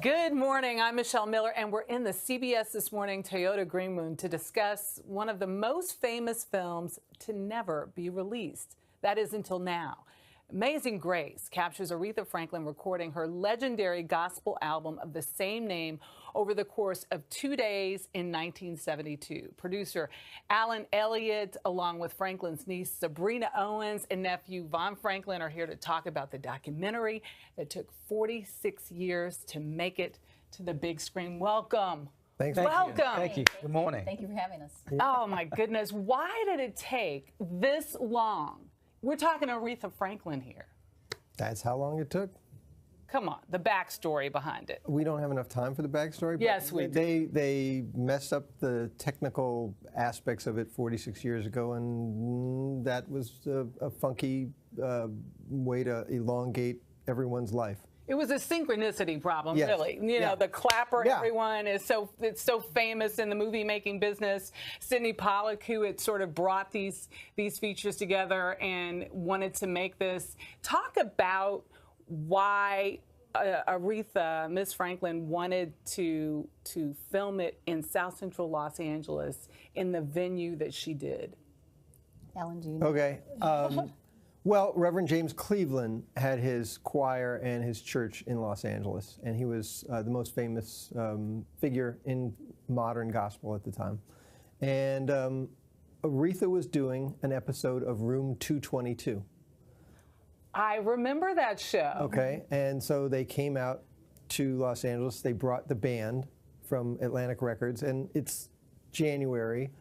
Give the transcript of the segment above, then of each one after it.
Good morning. I'm Michelle Miller, and we're in the CBS This Morning Toyota Green Room to discuss one of the most famous films to never be released. That is until now. Amazing Grace captures Aretha Franklin recording her legendary gospel album of the same name over the course of 2 days in 1972. Producer Alan Elliott, along with Franklin's niece Sabrina Owens and nephew Von Franklin, are here to talk about the documentary that took 46 years to make it to the big screen. Welcome. Thanks. Welcome. Thank you. Good morning. Thank you for having us. Oh, my goodness. Why did it take this long? We're talking Aretha Franklin here. That's how long it took? Come on, the backstory behind it. We don't have enough time for the backstory. Yes, we do. They messed up the technical aspects of it 46 years ago, and that was a funky way to elongate everyone's life. It was a synchronicity problem, Yes. really. You know, the clapper, Yeah. everyone is it's so famous in the movie making business. Sidney Pollack, who had sort of brought these features together and wanted to make this. Talk about why Aretha, Miss Franklin, wanted to film it in South Central Los Angeles in the venue that she did. Alan, do you know? Okay. Well, Reverend James Cleveland had his choir and his church in Los Angeles, and he was the most famous figure in modern gospel at the time. And Aretha was doing an episode of Room 222. I remember that show. Okay, and so they came out to Los Angeles. They brought the band from Atlantic Records, and it's January.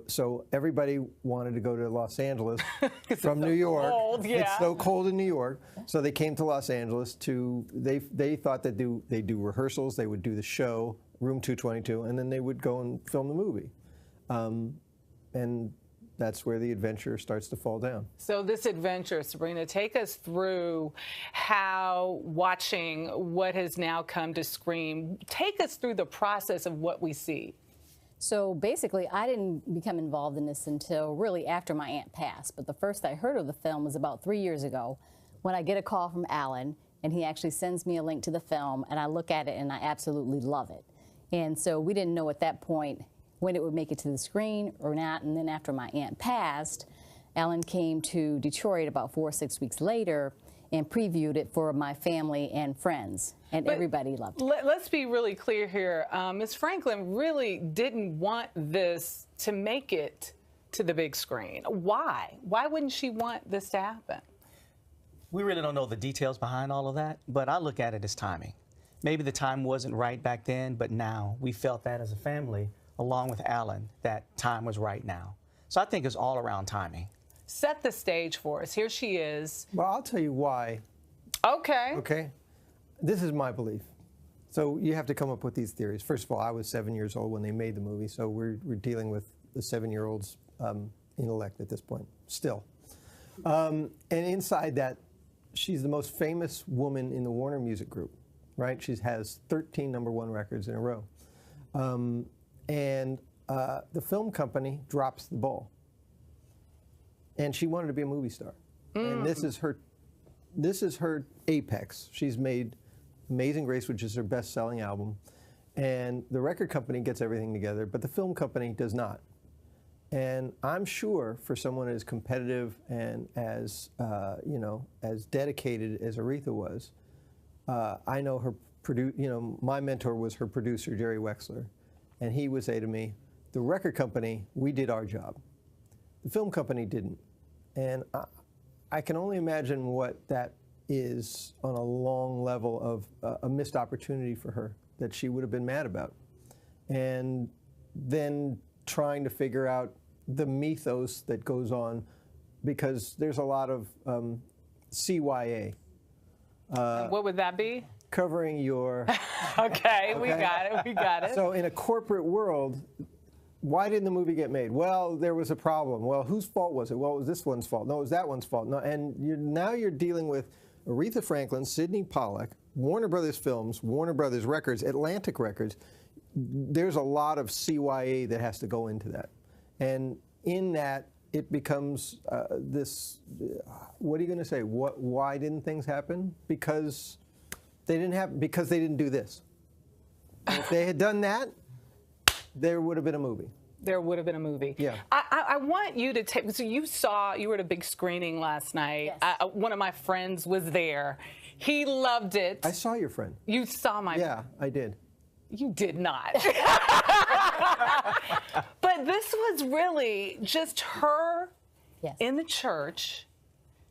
So everybody wanted to go to Los Angeles from New York. Cold, yeah. It's so cold in New York. So they came to Los Angeles they thought they'd do rehearsals, they would do the show, Room 222, and then they would go and film the movie. And that's where the adventure starts to fall down. So this adventure, Sabrina, take us through how watching what has now come to screen, take us through the process of what we see. So basically, I didn't become involved in this until really after my aunt passed. But the first I heard of the film was about 3 years ago when I get a call from Alan, and he actually sends me a link to the film, and I look at it, and I absolutely love it. And so we didn't know at that point when it would make it to the screen or not. And then after my aunt passed, Alan came to Detroit about 4 or 6 weeks later and previewed it for my family and friends, and everybody loved it. Let's be really clear here. Ms. Franklin really didn't want this to make it to the big screen. Why? Why wouldn't she want this to happen? We really don't know the details behind all of that, but I look at it as timing. Maybe the time wasn't right back then, but now we felt that as a family, along with Alan, that time was right now. So I think it's all around timing. Set the stage for us. Here she is. Well, I'll tell you why. Okay. Okay? This is my belief. So you have to come up with these theories. First of all, I was 7 years old when they made the movie, so we're dealing with the 7-year-old's intellect at this point, still. And inside that, she's the most famous woman in the Warner Music Group, right? She has 13 #1 records in a row. And the film company drops the ball. And she wanted to be a movie star. And this is her apex. She's made Amazing Grace, which is her best-selling album. And the record company gets everything together, but the film company does not. And I'm sure for someone as competitive and as as dedicated as Aretha was, I know her my mentor was her producer, Jerry Wexler, and he would say to me, "The record company, we did our job. The film company didn't." And I can only imagine what that is on a long level of a missed opportunity for her that she would have been mad about. And then trying to figure out the mythos that goes on, because there's a lot of CYA. What would that be? Covering your... Okay, we got it. So in a corporate world, why didn't the movie get made? Well, there was a problem. Well, whose fault was it? Well, it was this one's fault. No, it was that one's fault. No, and now you're dealing with Aretha Franklin, Sidney Pollack, Warner Brothers Films, Warner Brothers Records, Atlantic Records. There's a lot of CYA that has to go into that. And in that, it becomes this, what are you going to say? Why didn't things happen? Because They didn't have, because they didn't do this. If they had done that, there would have been a movie. There would have been a movie. Yeah. I want you to take, so you were at a big screening last night. Yes. One of my friends was there. He loved it. I saw your friend. You saw my Yeah, I did. You did not. But this was really just her Yes. in the church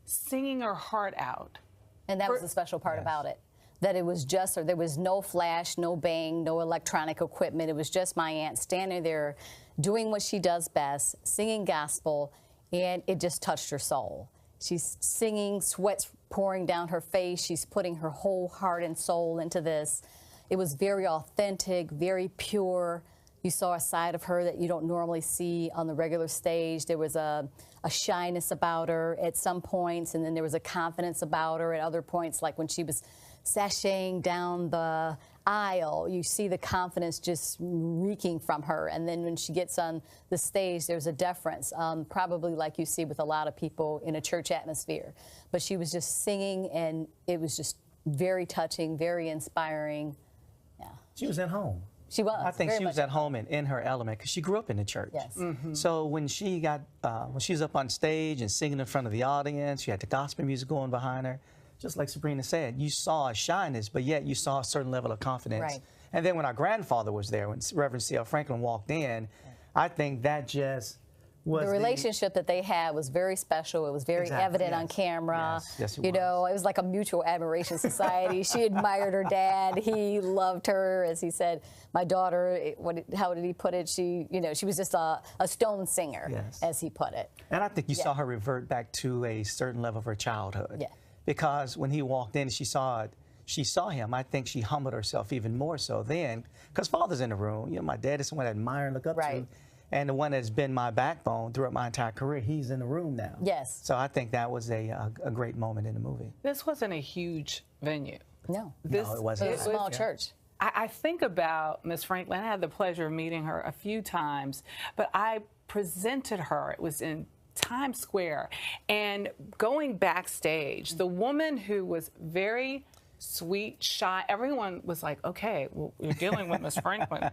singing her heart out. And that was the special part about it. That it was just her. There was no flash, no bang, no electronic equipment. It was just my aunt standing there doing what she does best, singing gospel, and it just touched her soul. She's singing, sweat's pouring down her face. She's putting her whole heart and soul into this. It was very authentic, very pure. You saw a side of her that you don't normally see on the regular stage. There was a shyness about her at some points, and then there was a confidence about her at other points, like when she was sashaying down the aisle. You see the confidence just reeking from her. And then when she gets on the stage, there's a deference, probably like you see with a lot of people in a church atmosphere. But she was just singing, and it was just very touching, very inspiring. Yeah. She was at home. She was. I think very she was much at home and in her element because she grew up in the church. Yes. So when she was up on stage and singing in front of the audience, she had the gospel music going behind her. Just like Sabrina said, you saw a shyness, but yet you saw a certain level of confidence. Right. And then when our grandfather was there, when Reverend C.L. Franklin walked in, I think that just was the relationship that they had was very special. It was very Exactly, evident yes. on camera. Yes, it you was. know, it was like a mutual admiration society. She admired her dad. He loved her, as he said. My daughter, how did he put it? She was just a stone singer, Yes. as he put it. And I think you saw her revert back to a certain level of her childhood. Yeah. Because when he walked in and she saw him, I think she humbled herself even more so then. Because Father's in the room. You know, my dad is someone I admire and look up Right. to. And the one that's been my backbone throughout my entire career, he's in the room now. Yes. So I think that was a great moment in the movie. This wasn't a huge venue. No. This, it wasn't. It was a small church. I think about Miss Franklin. I had the pleasure of meeting her a few times, but I presented her. It was in Times Square, and going backstage, the woman who was very sweet, shy, everyone was like, okay, well, you're dealing with Miss Franklin.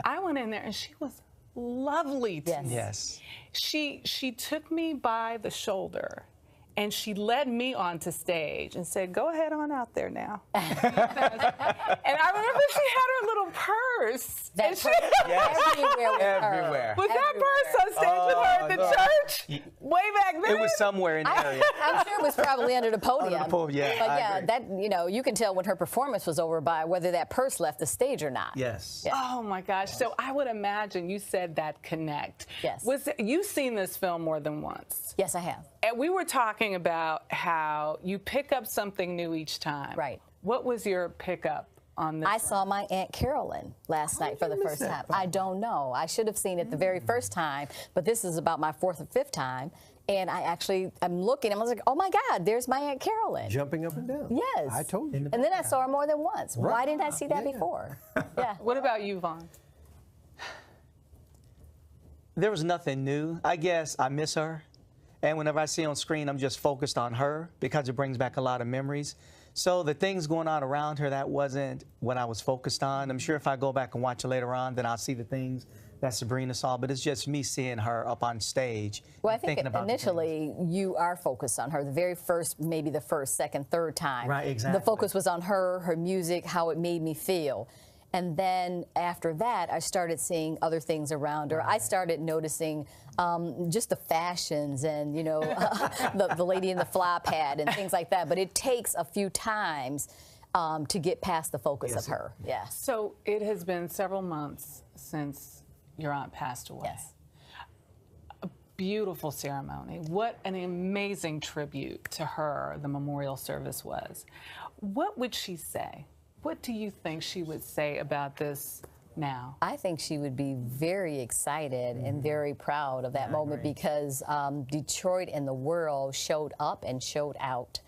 I went in there and she was lovely to me. Yes. She took me by the shoulder and she led me onto stage and said, go ahead on out there now. And I remember she had her little purse. That And she- everywhere with Everywhere. her. was that Everywhere. purse on stage with her at the no. church? Way back then? It was somewhere in the area. I'm sure it was probably under the podium. Under the podium, yeah, But I yeah, agree. that you can tell when her performance was over by whether that purse left the stage or not. Yes. Yeah. Oh my gosh. So I would imagine you said that connect. Yes. You've seen this film more than once. Yes, I have. And we were talking about how you pick up something new each time. Right. What was your pickup on this? I saw my Aunt Carolyn last night for the first time. I don't know. I should have seen it the very first time, but this is about my fourth or fifth time. And I'm looking, and I was like, oh my God, there's my Aunt Carolyn. Jumping up and down. Yes. I told you. And then I saw her more than once. Why Right. didn't I see that Yeah. before? Yeah. What about you, Vaughn? There was nothing new. I guess I miss her. And whenever I see her on screen, I'm just focused on her because it brings back a lot of memories. So the things going on around her, that wasn't what I was focused on. I'm sure if I go back and watch it later on, then I'll see the things that Sabrina saw. But it's just me seeing her up on stage. Well, I and think thinking about the things. initially you are focused on her. The very first, maybe the first, second, third time. Right, exactly. The focus was on her, her music, how it made me feel. And then after that, I started seeing other things around her. I started noticing just the fashions and, the lady in the flop hat and things like that. But it takes a few times to get past the focus of her. Yeah. So it has been several months since your aunt passed away. Yes. A beautiful ceremony. What an amazing tribute to her the memorial service was. What would she say? What do you think she would say about this now? I think she would be very excited and very proud of that moment because Detroit and the world showed up and showed out.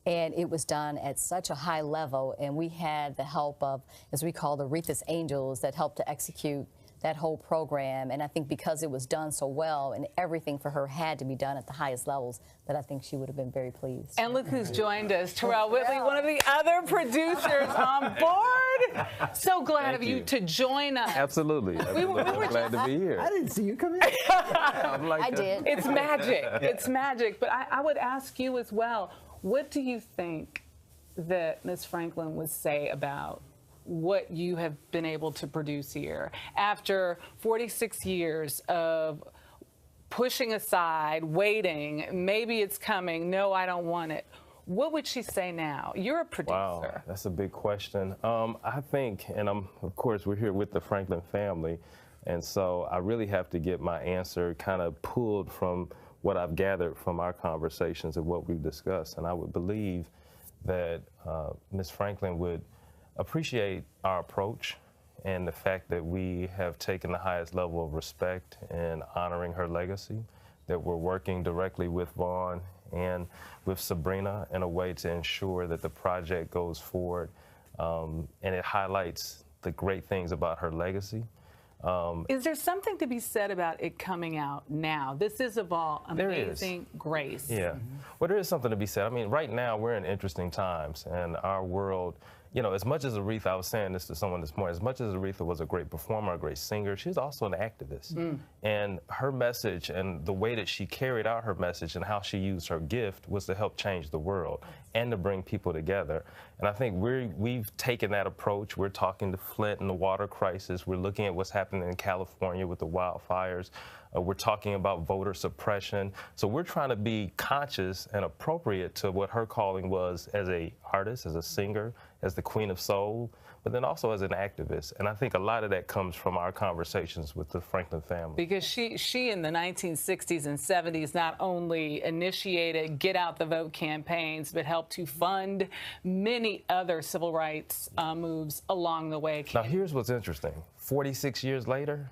And it was done at such a high level, and we had the help of, as we call the Aretha's Angels, that helped to execute that whole program. And I think because it was done so well and everything for her had to be done at the highest levels, that I think she would have been very pleased. And look who's joined us, Terrell Whitley, one of the other producers on board. So glad of you to join us. Absolutely. We were glad to be here. I didn't see you come in. I did. It's magic. It's magic. But I would ask you as well, what do you think that Ms. Franklin would say about what you have been able to produce here after 46 years of pushing aside, waiting, maybe it's coming, no, I don't want it? What would she say now? You're a producer. Wow, that's a big question. I think, and of course, we're here with the Franklin family, and so I really have to get my answer kind of pulled from what I've gathered from our conversations and what we've discussed. And I would believe that Ms. Franklin would appreciate our approach and the fact that we have taken the highest level of respect in honoring her legacy, that we're working directly with Vaughn and with Sabrina in a way to ensure that the project goes forward and it highlights the great things about her legacy. Is there something to be said about it coming out now? This is of all amazing grace. Yeah. Well, there is something to be said. I mean, right now we're in interesting times, and our world, you know, as much as Aretha, I was saying this to someone this morning, as much as Aretha was a great performer, a great singer, she's also an activist. And her message and the way that she carried out her message and how she used her gift was to help change the world and to bring people together. And I think we've taken that approach. We're talking to Flint and the water crisis. We're looking at what's happening in California with the wildfires. We're talking about voter suppression. So we're trying to be conscious and appropriate to what her calling was as an artist, as a singer, as the Queen of Soul, but then also as an activist. And I think a lot of that comes from our conversations with the Franklin family. Because she in the 1960s and 70s not only initiated Get Out the Vote campaigns, but helped to fund many other civil rights moves along the way. Now, here's what's interesting. 46 years later,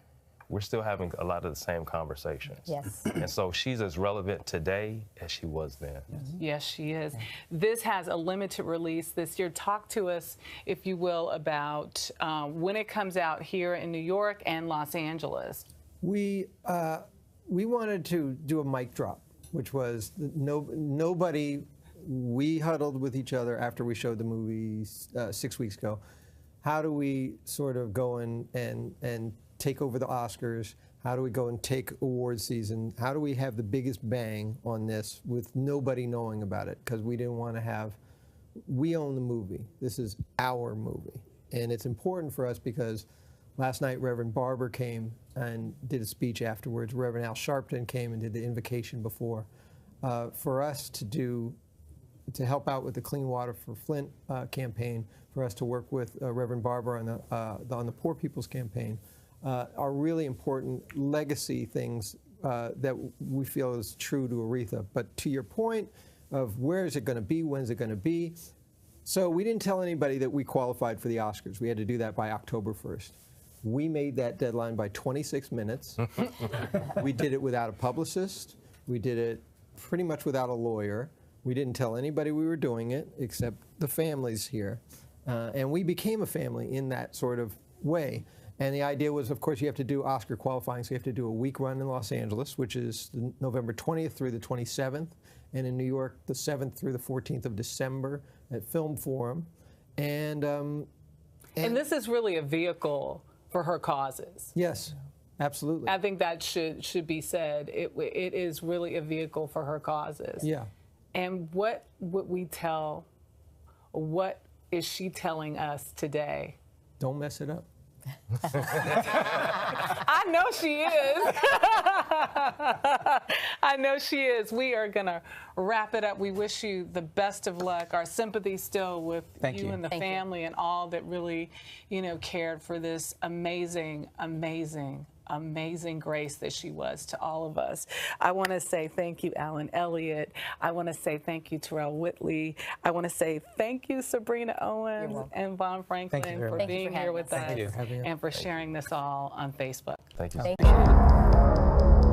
we're still having a lot of the same conversations. Yes. And so she's as relevant today as she was then. Yes, she is. This has a limited release this year. Talk to us, if you will, about when it comes out here in New York and Los Angeles. We wanted to do a mic drop, which was nobody. We huddled with each other after we showed the movie 6 weeks ago. How do we sort of go and take over the Oscars? How do we go and take award season? How do we have the biggest bang on this with nobody knowing about it? Because we didn't want to have, we own the movie. This is our movie. And it's important for us because last night Reverend Barber came and did a speech afterwards. Reverend Al Sharpton came and did the invocation before. For us to help out with the Clean Water for Flint campaign, for us to work with Reverend Barber on the Poor People's campaign, are really important legacy things that we feel is true to Aretha. But to your point of where is it going to be, when is it going to be, so we didn't tell anybody that we qualified for the Oscars. We had to do that by October 1st. We made that deadline by 26 minutes. We did it without a publicist. We did it pretty much without a lawyer. We didn't tell anybody we were doing it except the families here. And we became a family in that sort of way. And the idea was, of course, you have to do Oscar qualifying, so you have to do a week run in Los Angeles, which is November 20th through the 27th, and in New York, the 7th through the 14th of December at Film Forum. And this is really a vehicle for her causes. Yes, absolutely. I think that should be said. It is really a vehicle for her causes. Yeah. And what would we tell, what is she telling us today? Don't mess it up. I know she is. I know she is. We are going to wrap it up. We wish you the best of luck. Our sympathy still with you and the family and all that really, cared for this amazing, amazing, amazing grace that she was to all of us. I want to say thank you, Alan Elliott. I want to say thank you, Terrell Whitley. I want to say thank you, Sabrina Owens and Vaughn Franklin, for being here with us and for sharing this all on Facebook. Thank you. Thank you.